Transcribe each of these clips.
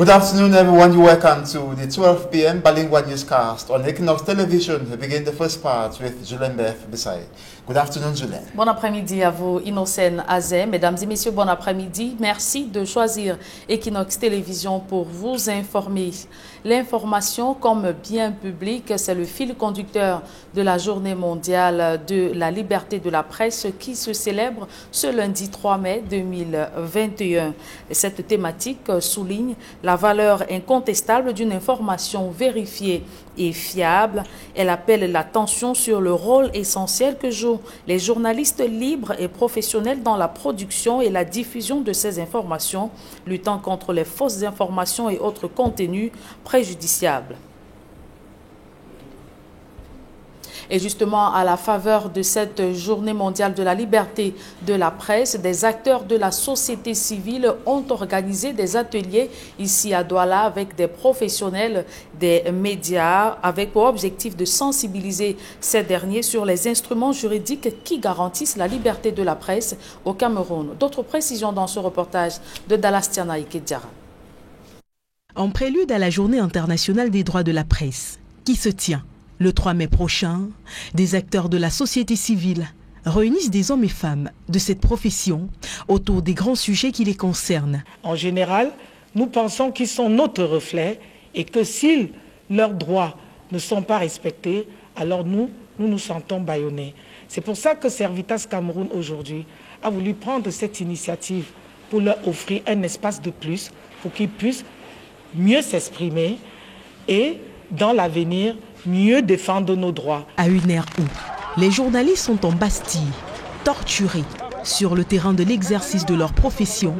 Good afternoon, everyone. You're welcome to the 12 p.m. bilingual newscast on Equinox Television. We begin the first part with Julien Beth Besai. Good afternoon, Julien. Bon après-midi à vous, Innocent Azé. Mesdames et messieurs, bon après-midi. Merci de choisir Equinox Télévision pour vous informer. L'information comme bien public, c'est le fil conducteur de la Journée mondiale de la liberté de la presse qui se célèbre ce lundi 3 mai 2021. Et cette thématique souligne la valeur incontestable d'une information vérifiée et fiable. Elle appelle l'attention sur le rôle essentiel que jouent les journalistes libres et professionnels dans la production et la diffusion de ces informations, luttant contre les fausses informations et autres contenus préjudiciables. Et justement, à la faveur de cette journée mondiale de la liberté de la presse, des acteurs de la société civile ont organisé des ateliers ici à Douala avec des professionnels des médias, avec pour objectif de sensibiliser ces derniers sur les instruments juridiques qui garantissent la liberté de la presse au Cameroun. D'autres précisions dans ce reportage de Dalastiana Ikedjara. En prélude à la Journée internationale des droits de la presse, qui se tient le 3 mai prochain, des acteurs de la société civile réunissent des hommes et femmes de cette profession autour des grands sujets qui les concernent. En général, nous pensons qu'ils sont notre reflet et que si leurs droits ne sont pas respectés, alors nous nous sentons bâillonnés. C'est pour ça que Servitas Cameroun aujourd'hui a voulu prendre cette initiative pour leur offrir un espace de plus pour qu'ils puissent mieux s'exprimer et dans l'avenir mieux défendre nos droits. À une ère où les journalistes sont en Bastille, torturés sur le terrain de l'exercice de leur profession,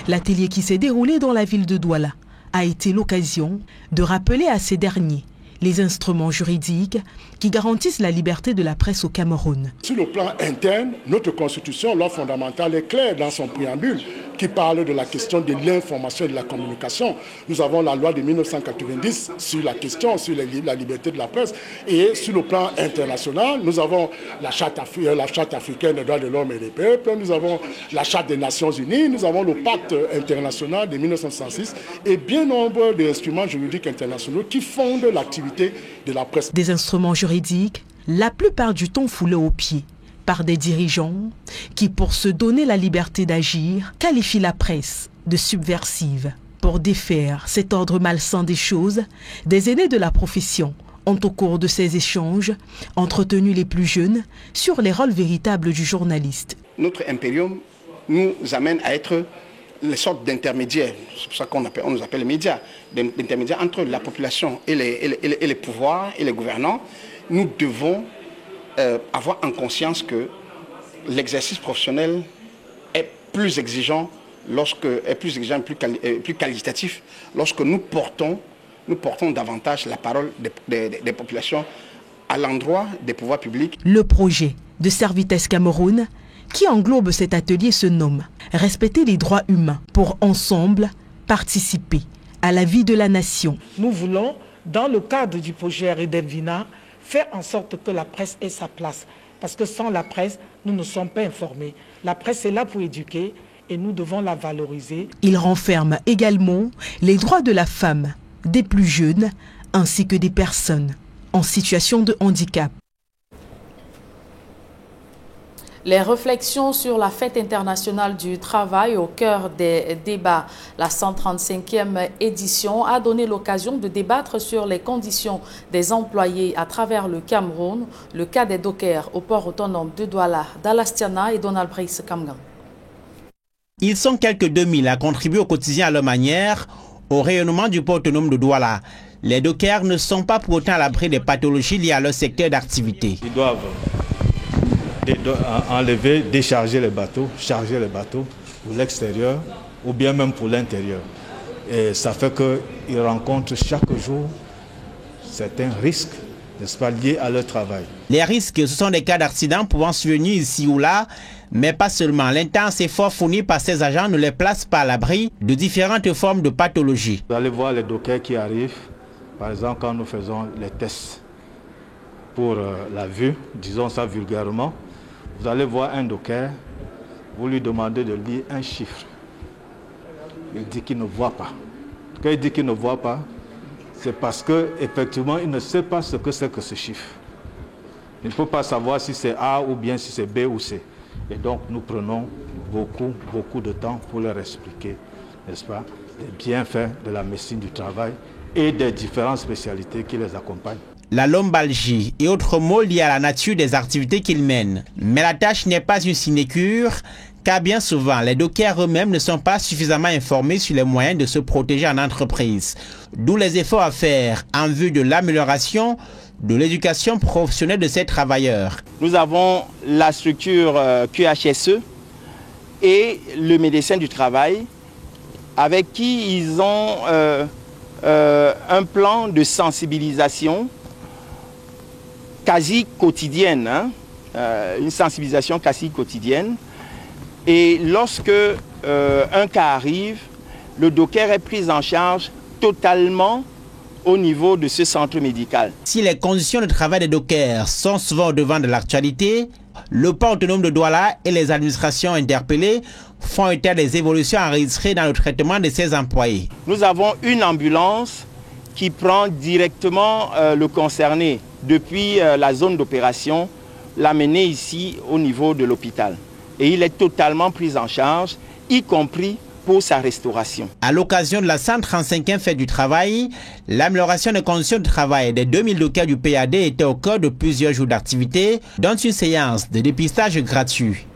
l'atelier qui s'est déroulé dans la ville de Douala a été l'occasion de rappeler à ces derniers les instruments juridiques qui garantissent la liberté de la presse au Cameroun. Sur le plan interne, notre constitution, loi fondamentale, est claire dans son préambule qui parle de la question de l'information et de la communication. Nous avons la loi de 1990 sur la question, sur la liberté de la presse. Et sur le plan international, nous avons la charte africaine des droits de l'homme et des peuples, nous avons la charte des Nations Unies, nous avons le pacte international de 1966 et bien nombre d'instruments juridiques internationaux qui fondent l'activité de la presse. Des instruments juridiques, la plupart du temps foulés aux pieds par des dirigeants qui, pour se donner la liberté d'agir, qualifient la presse de subversive. Pour défaire cet ordre malsain des choses, des aînés de la profession ont au cours de ces échanges entretenu les plus jeunes sur les rôles véritables du journaliste. Notre impérium nous amène à être les sortes d'intermédiaires, c'est pour ça qu'on nous appelle les médias, d'intermédiaires entre la population et les pouvoirs et les gouvernants. Nous devons avoir en conscience que l'exercice professionnel est plus exigeant, plus qualitatif lorsque nous portons davantage la parole des populations à l'endroit des pouvoirs publics. Le projet de Servitas Cameroun qui englobe cet atelier se nomme « Respecter les droits humains pour ensemble participer à la vie de la nation ». Nous voulons, dans le cadre du projet Redevina, faire en sorte que la presse ait sa place. Parce que sans la presse, nous ne sommes pas informés. La presse est là pour éduquer et nous devons la valoriser. Il renferme également les droits de la femme, des plus jeunes, ainsi que des personnes en situation de handicap. Les réflexions sur la fête internationale du travail au cœur des débats. La 135e édition a donné l'occasion de débattre sur les conditions des employés à travers le Cameroun, le cas des dockers au port autonome de Douala, Dalastiana et Donald Brice Kamgan. Ils sont quelques 2000 à contribuer au quotidien à leur manière au rayonnement du port autonome de Douala. Les dockers ne sont pas pour autant à l'abri des pathologies liées à leur secteur d'activité. Ils doivent enlever, décharger les bateaux, charger les bateaux pour l'extérieur ou bien même pour l'intérieur. Et ça fait qu'ils rencontrent chaque jour certains risques, n'est-ce pas, liés à leur travail. Les risques, ce sont des cas d'accidents pouvant survenir ici ou là, mais pas seulement. L'intense effort fourni par ces agents ne les place pas à l'abri de différentes formes de pathologies. Vous allez voir les dockers qui arrivent, par exemple quand nous faisons les tests pour la vue, disons ça vulgairement. Vous allez voir un docker, vous lui demandez de lire un chiffre. Il dit qu'il ne voit pas. Quand il dit qu'il ne voit pas, c'est parce qu'effectivement, il ne sait pas ce que c'est que ce chiffre. Il ne peut pas savoir si c'est A ou bien si c'est B ou C. Et donc, nous prenons beaucoup de temps pour leur expliquer, n'est-ce pas, les bienfaits de la médecine du travail et des différentes spécialités qui les accompagnent. La lombalgie et autres maux liés à la nature des activités qu'ils mènent. Mais la tâche n'est pas une sinécure, car bien souvent, les dockers eux-mêmes ne sont pas suffisamment informés sur les moyens de se protéger en entreprise. D'où les efforts à faire en vue de l'amélioration de l'éducation professionnelle de ces travailleurs. Nous avons la structure QHSE et le médecin du travail avec qui ils ont un plan de sensibilisation quasi quotidienne, une sensibilisation quasi quotidienne. Et lorsque un cas arrive, le docker est pris en charge totalement au niveau de ce centre médical. Si les conditions de travail des dockers sont souvent au devant de l'actualité, le port autonome de Douala et les administrations interpellées font état des évolutions enregistrées dans le traitement de ces employés. Nous avons une ambulance qui prend directement le concerné depuis la zone d'opération, l'amener ici au niveau de l'hôpital. Et il est totalement pris en charge, y compris pour sa restauration. À l'occasion de la 135e fête du travail, l'amélioration des conditions de travail des 2000 dockers du PAD était au cœur de plusieurs jours d'activité, dont une séance de dépistage gratuit.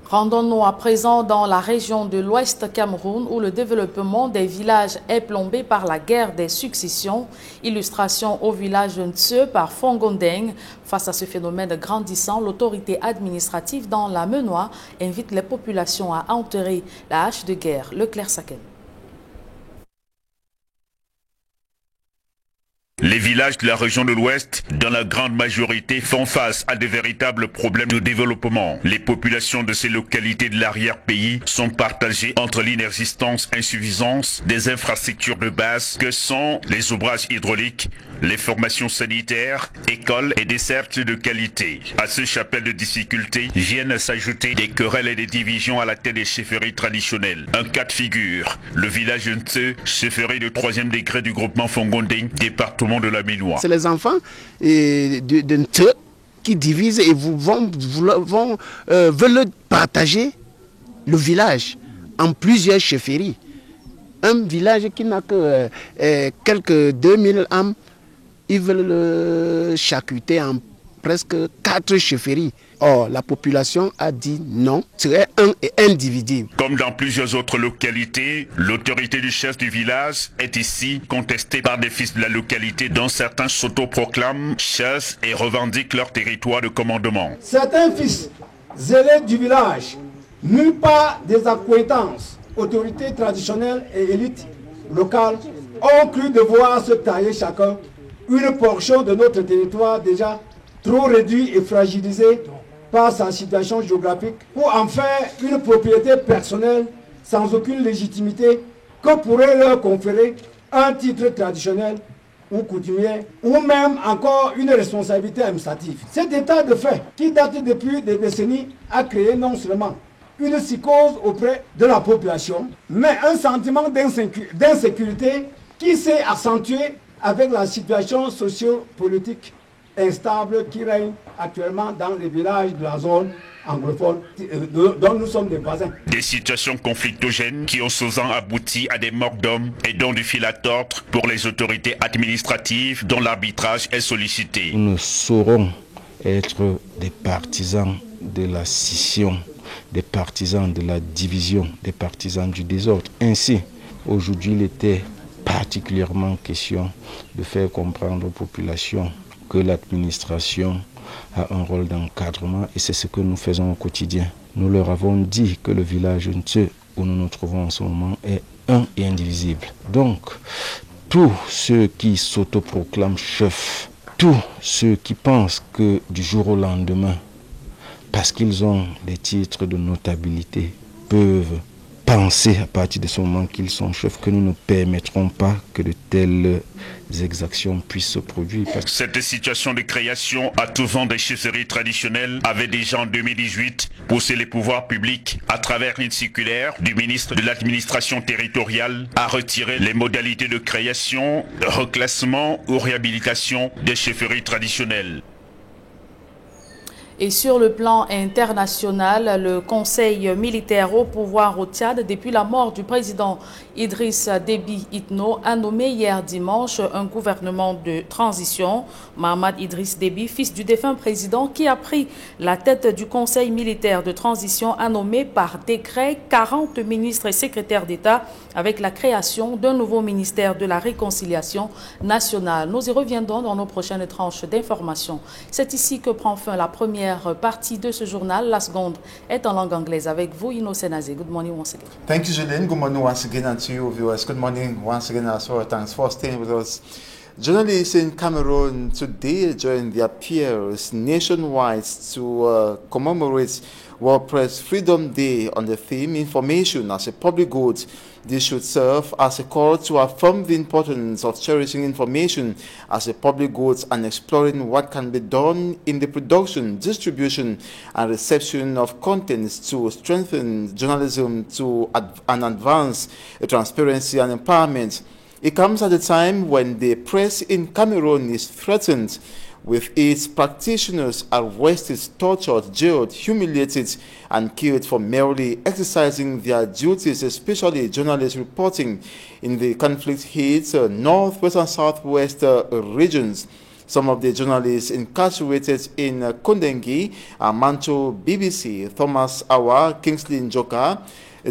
Rendons-nous à présent dans la région de l'Ouest Cameroun où le développement des villages est plombé par la guerre des successions. Illustration au village Ntse par Fongondeng. Face à ce phénomène grandissant, l'autorité administrative dans la Menoie invite les populations à enterrer la hache de guerre. Leclerc Saken. Les villages de la région de l'Ouest, dans la grande majorité, font face à de véritables problèmes de développement. Les populations de ces localités de l'arrière-pays sont partagées entre l'inexistence, insuffisance des infrastructures de base que sont les ouvrages hydrauliques, les formations sanitaires, écoles et dessertes de qualité. À ce chapelle de difficultés viennent s'ajouter des querelles et des divisions à la tête des chefferies traditionnelles. Un cas de figure, le village de Ntse, chefferie de 3e degré du groupement Fongondeng, département de la Menoie. C'est les enfants de Ntse qui divisent et veulent partager le village en plusieurs chefferies. Un village qui n'a que quelques 2000 âmes, ils veulent le charcuter en presque 4 chefferies. Or, la population a dit non, c'est indivisible. Comme dans plusieurs autres localités, l'autorité du chef du village est ici contestée par des fils de la localité dont certains s'autoproclament chefs et revendiquent leur territoire de commandement. Certains fils zélés du village, nulle part des accointances, autorités traditionnelles et élites locales, ont cru devoir se tailler chacun une portion de notre territoire déjà trop réduit et fragilisé par sa situation géographique pour en faire une propriété personnelle sans aucune légitimité que pourrait leur conférer un titre traditionnel ou coutumier ou même encore une responsabilité administrative. Cet état de fait qui date depuis des décennies a créé non seulement une psychose auprès de la population, mais un sentiment d'insécurité qui s'est accentué avec la situation socio-politique instable qui règne actuellement dans les villages de la zone anglophone dont nous sommes des voisins. Des situations conflictogènes qui ont souvent abouti à des morts d'hommes et dont du fil à tordre pour les autorités administratives dont l'arbitrage est sollicité. Nous ne saurons être des partisans de la scission, des partisans de la division, des partisans du désordre. Ainsi, aujourd'hui, il était particulièrement question de faire comprendre aux populations que l'administration a un rôle d'encadrement et c'est ce que nous faisons au quotidien. Nous leur avons dit que le village Ntse où nous nous trouvons en ce moment est un et indivisible. Donc, tous ceux qui s'autoproclament chefs, tous ceux qui pensent que du jour au lendemain, parce qu'ils ont des titres de notabilité, peuvent penser à partir de ce moment qu'ils sont chefs que nous ne permettrons pas que de telles exactions puissent se produire. Cette situation de création à tout vent des chefferies traditionnelles avait déjà en 2018 poussé les pouvoirs publics à travers une circulaire du ministre de l'administration territoriale à retirer les modalités de création, reclassement ou réhabilitation des chefferies traditionnelles. Et sur le plan international, le Conseil militaire au pouvoir au Tchad, depuis la mort du président Idriss Déby Itno, a nommé hier dimanche un gouvernement de transition. Mahamad Idriss Déby, fils du défunt président qui a pris la tête du Conseil militaire de transition, a nommé par décret 40 ministres et secrétaires d'État avec la création d'un nouveau ministère de la réconciliation nationale. Nous y reviendrons dans nos prochaines tranches d'informations. C'est ici que prend fin la première partie de ce journal. La seconde est en langue anglaise avec vous, Innocent Azé. Good morning once again. Thank you, Julien. Good morning once again, and to you, viewers. Good morning once again as well. Thanks for staying with us. Journalists in Cameroon today joined their peers nationwide to commemorate World Press Freedom Day on the theme Information as a Public Good. This should serve as a call to affirm the importance of cherishing information as a public good and exploring what can be done in the production, distribution, and reception of contents to strengthen journalism and advance transparency and empowerment. It comes at a time when the press in Cameroon is threatened with its practitioners arrested, tortured, jailed, humiliated, and killed for merely exercising their duties, especially journalists reporting in the conflict-hit northwest and southwest regions. Some of the journalists incarcerated in Kondengi are Mancho BBC, Thomas Awa, Kingsley Njoka,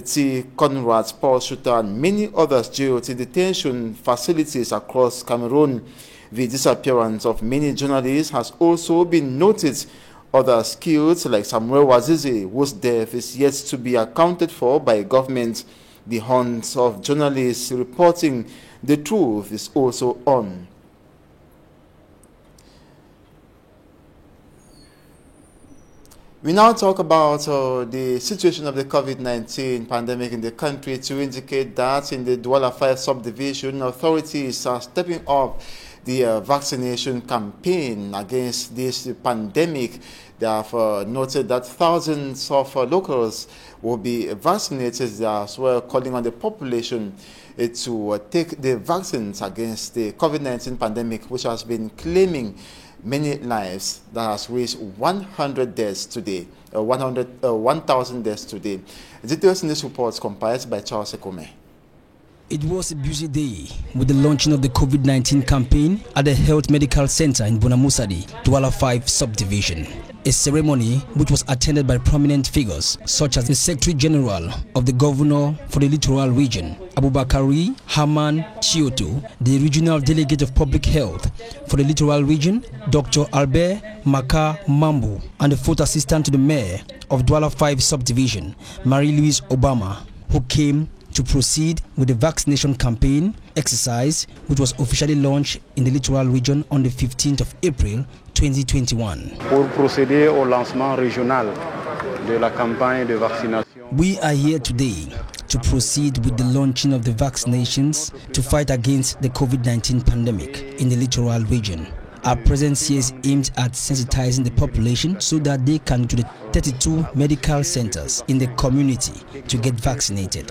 T. Conrad, Paul Shuter, and many others jailed in detention facilities across Cameroon. The disappearance of many journalists has also been noted. Others killed, like Samuel Wazizi, whose death is yet to be accounted for by government. The hunt of journalists reporting the truth is also on. We now talk about the situation of the COVID-19 pandemic in the country to indicate that in the Douala 5 subdivision, authorities are stepping up the vaccination campaign against this pandemic. They have noted that thousands of locals will be vaccinated as well, calling on the population to take the vaccines against the COVID-19 pandemic, which has been claiming many lives, that has reached 100 deaths today, 1,000 deaths today. Details in this report compiled by Charles Ekome. It was a busy day with the launching of the COVID-19 campaign at the Health Medical Center in Bonamusadi, Douala 5 subdivision. A ceremony which was attended by prominent figures such as the Secretary General of the Governor for the Littoral Region, Abubakari Haman Chioto, the Regional Delegate of Public Health for the Littoral Region, Dr. Albert Maka Mambu, and the Fourth Assistant to the Mayor of Douala 5 subdivision, Marie-Louise Obama, who came to proceed with the vaccination campaign exercise, which was officially launched in the Littoral Region on the 15th of April 2021. Pour procéder au lancement régional de la campagne de vaccination. We are here today to proceed with the launching of the vaccinations to fight against the COVID-19 pandemic in the Littoral Region. Our presence here is aimed at sensitizing the population so that they can go to the 32 medical centers in the community to get vaccinated.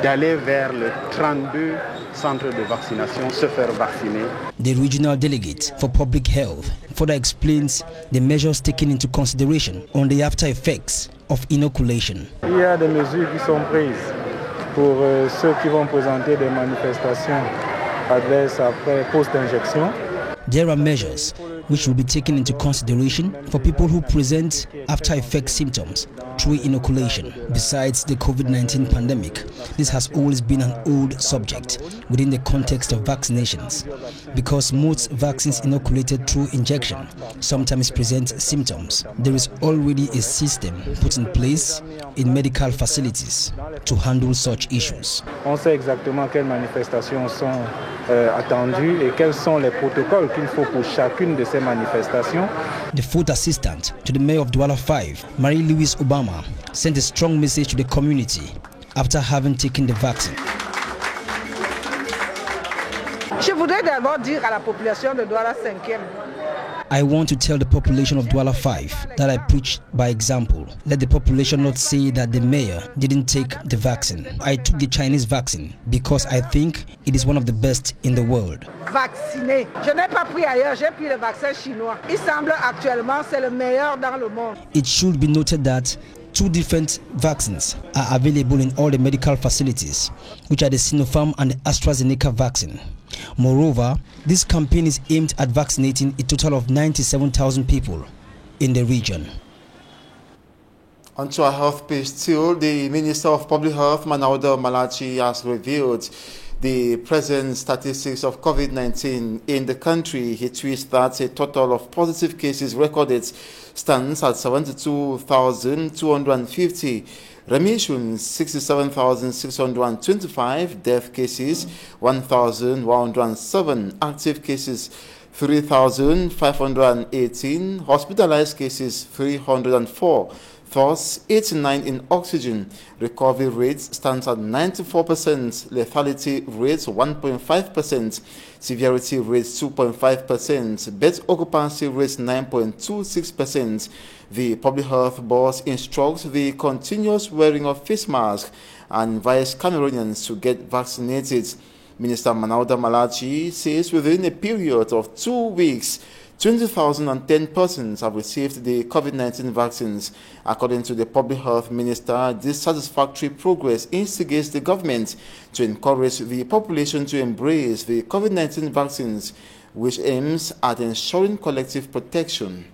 D'aller vers les 32 centres de vaccination, se faire vacciner. The regional delegate for public health further explains the measures taken into consideration on the after effects of inoculation. Il y a des mesures qui sont prises pour ceux qui vont présenter des manifestations adverses après post-injection. There are measures which will be taken into consideration for people who present after effect symptoms through inoculation. Besides the COVID-19 pandemic, this has always been an old subject within the context of vaccinations, because most vaccines inoculated through injection sometimes present symptoms. There is already a system put in place in medical facilities to handle such issues. On sait exactement quelles manifestations sont attendues et quels sont les protocoles qu'il faut pour chacune de ces manifestations. The fourth assistant to the mayor of Douala 5, Marie-Louise Obama, sent a strong message to the community after having taken the vaccine. Je voudrais d'abord dire à la population de Douala 5e. I want to tell the population of Douala 5 that I preach by example. Let the population not say that the mayor didn't take the vaccine. I took the Chinese vaccine because I think it is one of the best in the world. Vacciné. Je n'ai pas pris ailleurs, j'ai pris le vaccin chinois. Il semble actuellement c'est le meilleur dans le monde. It should be noted that 2 different vaccines are available in all the medical facilities, which are the Sinopharm and the AstraZeneca vaccine. Moreover, this campaign is aimed at vaccinating a total of 97,000 people in the region. Onto our health page still, the Minister of Public Health, Manawda Malachi, has revealed the present statistics of COVID-19 in the country. He tweets that a total of positive cases recorded stands at 72,250. Remissions 67,625, death cases 1,107, active cases 3,518, hospitalized cases 304, thus 89 in oxygen. Recovery rates stands at 94%, lethality rates 1.5%, severity rates 2.5%, bed occupancy rates 9.26%. The Public Health Board instructs the continuous wearing of face masks and invites Cameroonians to get vaccinated. Minister Manawda Malachi says within a period of 2 weeks, 20,010 persons have received the COVID-19 vaccines. According to the Public Health Minister, this satisfactory progress instigates the government to encourage the population to embrace the COVID-19 vaccines, which aims at ensuring collective protection.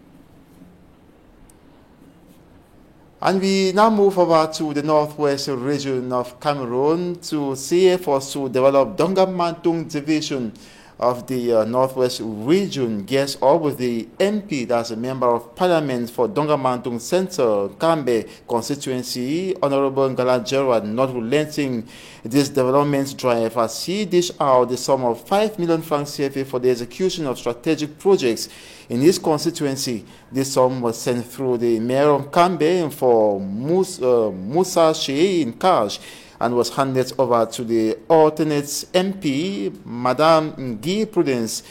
And we now move over to the northwest region of Cameroon to see efforts to develop Donga-Mantung division of the northwest region gears up with the MP, that's a member of parliament for Donga-Mantung Centre, Kambe constituency, Honorable Ngala Gerard, not relenting this development drive as he dished out the sum of 5 million francs CFA for the execution of strategic projects in his constituency. This sum was sent through the mayor of Kambe for Musa Shea in cash and was handed over to the alternate MP, Madame Nguy Prudence,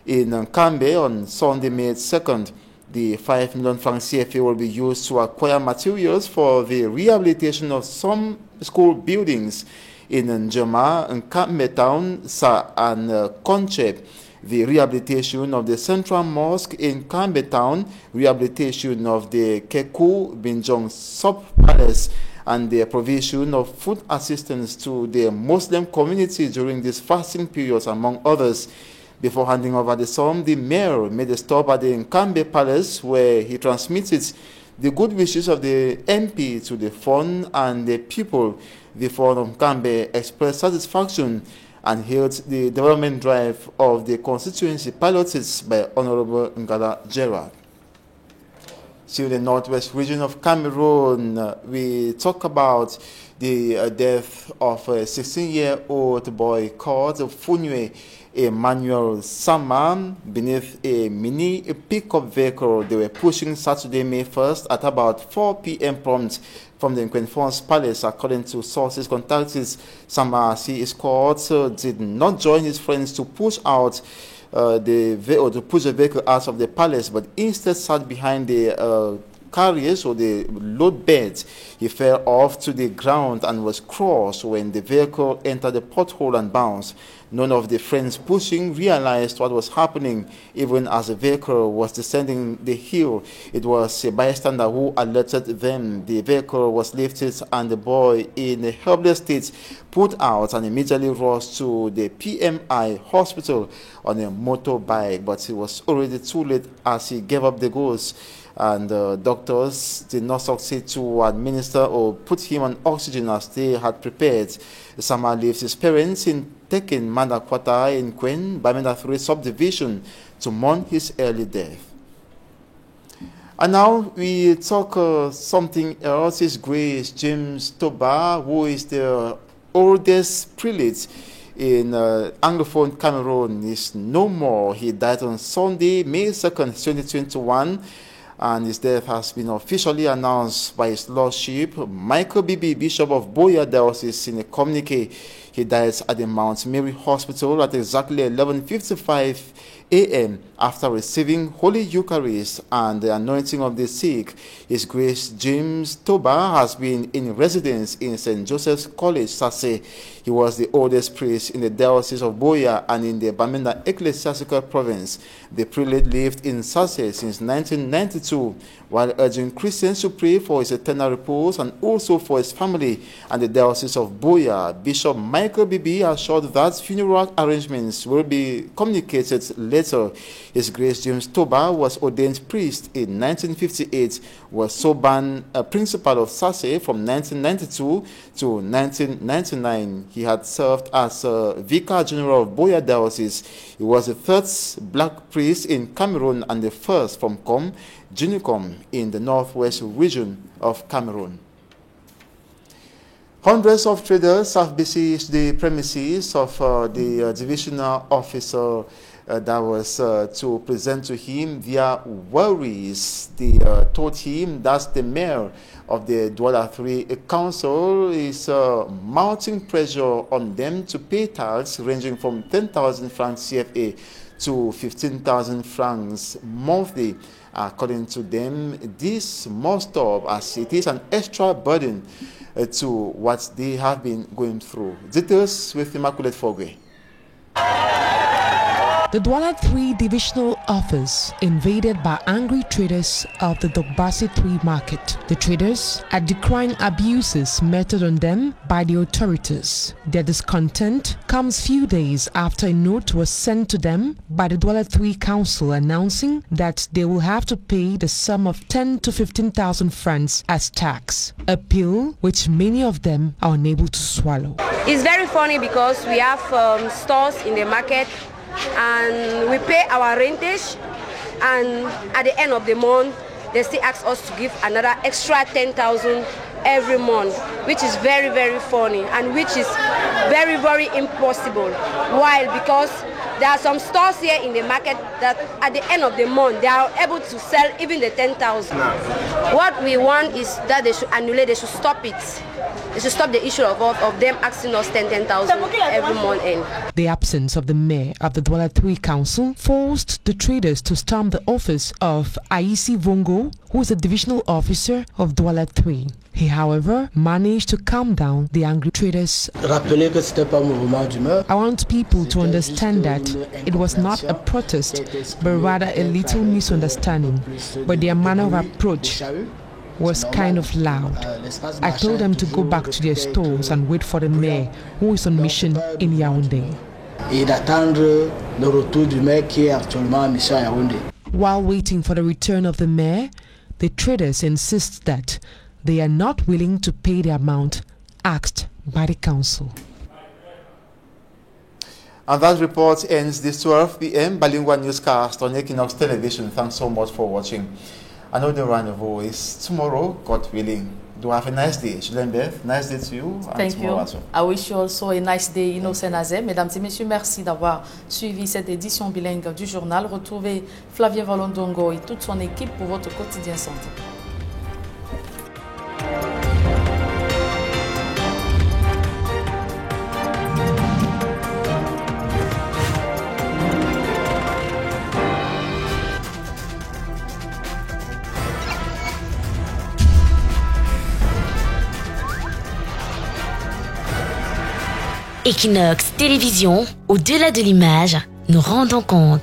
in Kambe on Sunday, May 2nd. The 5 million francs CFA will be used to acquire materials for the rehabilitation of some school buildings in Njema, Kambe Town, Sa and Conche, the rehabilitation of the Central Mosque in Kambe Town, rehabilitation of the Keku Binjong Sub-Palace, and the provision of food assistance to the Muslim community during these fasting periods, among others. Before handing over the sum, the mayor made a stop at the Nkambe Palace, where he transmitted the good wishes of the MP to the fund and the people. The fund of Nkambe expressed satisfaction and hailed the development drive of the constituency piloted by Honorable Ngala Gerard. To the northwest region of Cameroon, we talk about the death of a 16-year-old boy called Funwe Emmanuel Sama beneath a mini pickup vehicle they were pushing Saturday, May 1st at about 4 p.m. prompt from the Nkwenfons Palace. According to sources contacted, Sama, as he is called, did not join his friends to push the vehicle out of the palace, but instead sat behind the carriers or the load beds. He fell off to the ground and was crushed when the vehicle entered the pothole and bounced. None of the friends pushing realized what was happening even as the vehicle was descending the hill. It was a bystander who alerted them. The vehicle was lifted and the boy, in a helpless state, put out and immediately rushed to the PMI hospital on a motorbike, but it was already too late as he gave up the ghost, and doctors did not succeed to administer or put him on oxygen as they had prepared. Sama leaves his parents in Tekin Mandakwata in Kwen, Bamenda 3 subdivision, to mourn his early death. And now we talk something else. His Grace James Toba, who is the oldest prelate in Anglophone Cameroon, is no more. He died on Sunday, May 2nd, 2021, and his death has been officially announced by His Lordship Michael Bibi, Bishop of Buea Diocese, in a communique. He died at the Mount Mary Hospital at exactly 11:55 a.m. after receiving Holy Eucharist and the anointing of the sick. His Grace James Toba has been in residence in St. Joseph's College, Sase. He was the oldest priest in the Diocese of Buea and in the Bamenda Ecclesiastical Province. The prelate lived in Sase since 1992, while urging Christians to pray for his eternal repose and also for his family and the Diocese of Buea. Bishop Michael Bibi assured that funeral arrangements will be communicated later. His Grace James Toba was ordained priest in 1958, was Soban principal of Sase from 1992 to 1999. He had served as Vicar General of Buea Diocese. He was the third black priest in Cameroon and the first from Com, Ginicom, in the northwest region of Cameroon. Hundreds of traders have besieged the premises of the divisional officer that was to present to him their worries. They told him that the mayor of the Douala 3 council is mounting pressure on them to pay tax ranging from 10,000 francs CFA to 15,000 francs monthly. According to them, this must stop as it is an extra burden to what they have been going through. Details with Immaculate Fogwe. The Douala 3 divisional office invaded by angry traders of the Dogbasi 3 market. The traders are decrying abuses meted on them by the authorities. Their discontent comes few days after a note was sent to them by the Douala 3 council announcing that they will have to pay the sum of 10 to 15,000 francs as tax, a pill which many of them are unable to swallow. It's very funny because we have stores in the market and we pay our rentage, and at the end of the month they still ask us to give another extra 10,000 every month, which is very, very funny and which is very, very impossible. Why? Because there are some stores here in the market that at the end of the month they are able to sell even the 10,000. What we want is that they should annulate, they should stop it. They should stop the issue of them asking us 10,000 every month. The absence of the mayor of the Douala 3 council forced the traders to storm the office of Aisi Vongo, who is a divisional officer of Douala 3. He, however, managed to calm down the angry traders. I want people to understand that it was not a protest, but rather a little misunderstanding, but their manner of approach was kind of loud. I told them to go back to their stores and wait for the mayor, who is on mission in Yaoundé. While waiting for the return of the mayor, the traders insist that they are not willing to pay the amount asked by the council. And that report ends this 12 p.m. bilingual newscast on Equinox Television. Thanks so much for watching. Another rendezvous is tomorrow, God willing. Do have a nice day. Julienne-Beth, nice day to you. Thank you. I wish you also a nice day, Innocent Azé. Mesdames et messieurs, merci d'avoir suivi cette édition bilingue du journal. Retrouvez Flavien Volondongo et toute son équipe pour votre quotidien santé. Equinox Télévision, au-delà de l'image, nous rendons compte.